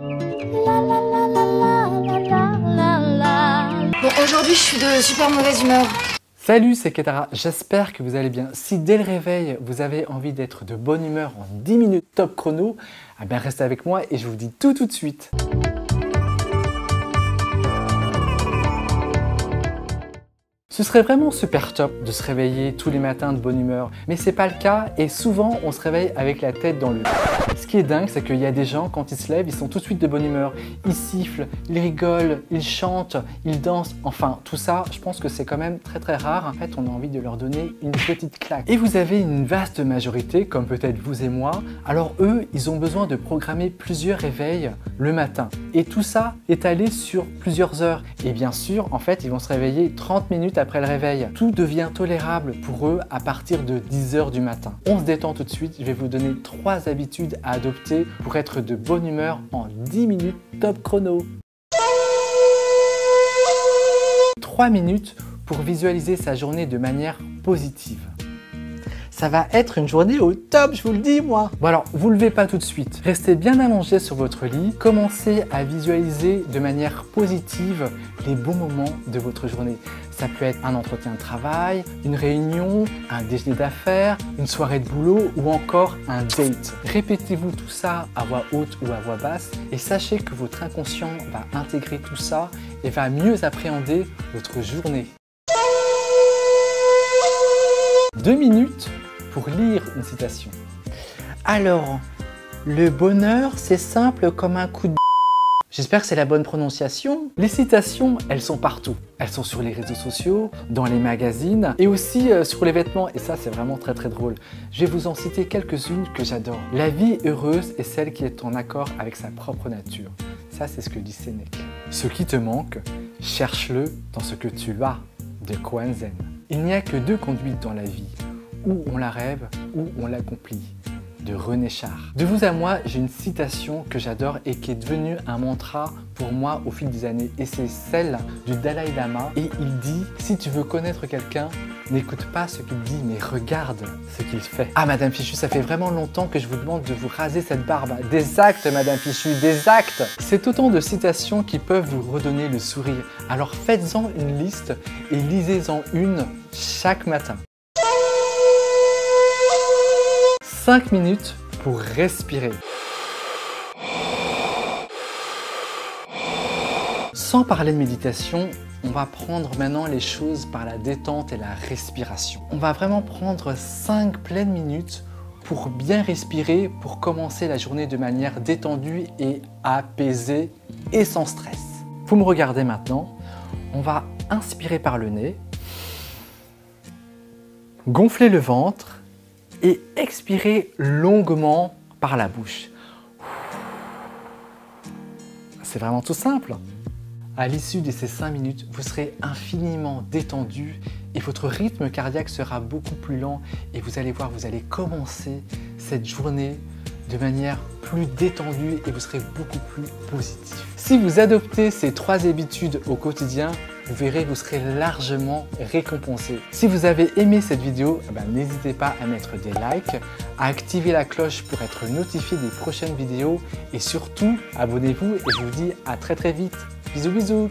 Bon, aujourd'hui, je suis de super mauvaise humeur. Salut, c'est Ketara, j'espère que vous allez bien. Si dès le réveil, vous avez envie d'être de bonne humeur en 10 minutes top chrono, eh bien restez avec moi et je vous dis tout de suite. Ce serait vraiment super top de se réveiller tous les matins de bonne humeur, mais c'est pas le cas et souvent on se réveille avec la tête dans le vide. Ce qui est dingue, c'est qu'il y a des gens, quand ils se lèvent, ils sont tout de suite de bonne humeur. Ils sifflent, ils rigolent, ils chantent, ils dansent, enfin tout ça, je pense que c'est quand même très rare. En fait, on a envie de leur donner une petite claque. Et vous avez une vaste majorité, comme peut-être vous et moi, alors eux, ils ont besoin de programmer plusieurs réveils le matin. Et tout ça étalé sur plusieurs heures. Et bien sûr, en fait, ils vont se réveiller 30 minutes après le réveil. Tout devient tolérable pour eux à partir de 10 h du matin. On se détend tout de suite, je vais vous donner 3 habitudes à adopter pour être de bonne humeur en 10 minutes top chrono. 3 minutes pour visualiser sa journée de manière positive. Ça va être une journée au top, je vous le dis moi. Bon alors, vous ne levez pas tout de suite. Restez bien allongé sur votre lit. Commencez à visualiser de manière positive les bons moments de votre journée. Ça peut être un entretien de travail, une réunion, un déjeuner d'affaires, une soirée de boulot ou encore un date. Répétez-vous tout ça à voix haute ou à voix basse et sachez que votre inconscient va intégrer tout ça et va mieux appréhender votre journée. 2 minutes pour lire une citation. Alors, le bonheur, c'est simple comme un coup de... J'espère que c'est la bonne prononciation. Les citations, elles sont partout. Elles sont sur les réseaux sociaux, dans les magazines et aussi sur les vêtements. Et ça, c'est vraiment très drôle. Je vais vous en citer quelques-unes que j'adore. La vie heureuse est celle qui est en accord avec sa propre nature. Ça, c'est ce que dit Sénèque. Ce qui te manque, cherche-le dans ce que tu as, de Koan Zen. Il n'y a que 2 conduites dans la vie. Ou on la rêve, ou on l'accomplit, de René Char. De vous à moi, j'ai une citation que j'adore et qui est devenue un mantra pour moi au fil des années. Et c'est celle du Dalai Lama. Et il dit, si tu veux connaître quelqu'un, n'écoute pas ce qu'il dit, mais regarde ce qu'il fait. Ah, Madame Fichu, ça fait vraiment longtemps que je vous demande de vous raser cette barbe. Des actes, Madame Fichu, des actes! C'est autant de citations qui peuvent vous redonner le sourire. Alors faites-en une liste et lisez-en une chaque matin. 5 minutes pour respirer. Sans parler de méditation, on va prendre maintenant les choses par la détente et la respiration. On va vraiment prendre 5 pleines minutes pour bien respirer, pour commencer la journée de manière détendue et apaisée et sans stress. Vous me regardez maintenant, on va inspirer par le nez, gonfler le ventre, et expirer longuement par la bouche. C'est vraiment tout simple. À l'issue de ces 5 minutes, vous serez infiniment détendu et votre rythme cardiaque sera beaucoup plus lent et vous allez voir, vous allez commencer cette journée de manière plus détendue et vous serez beaucoup plus positif. Si vous adoptez ces 3 habitudes au quotidien, vous verrez, vous serez largement récompensé. Si vous avez aimé cette vidéo, n'hésitez pas à mettre des likes, à activer la cloche pour être notifié des prochaines vidéos et surtout, abonnez-vous et je vous dis à très vite. Bisous bisous.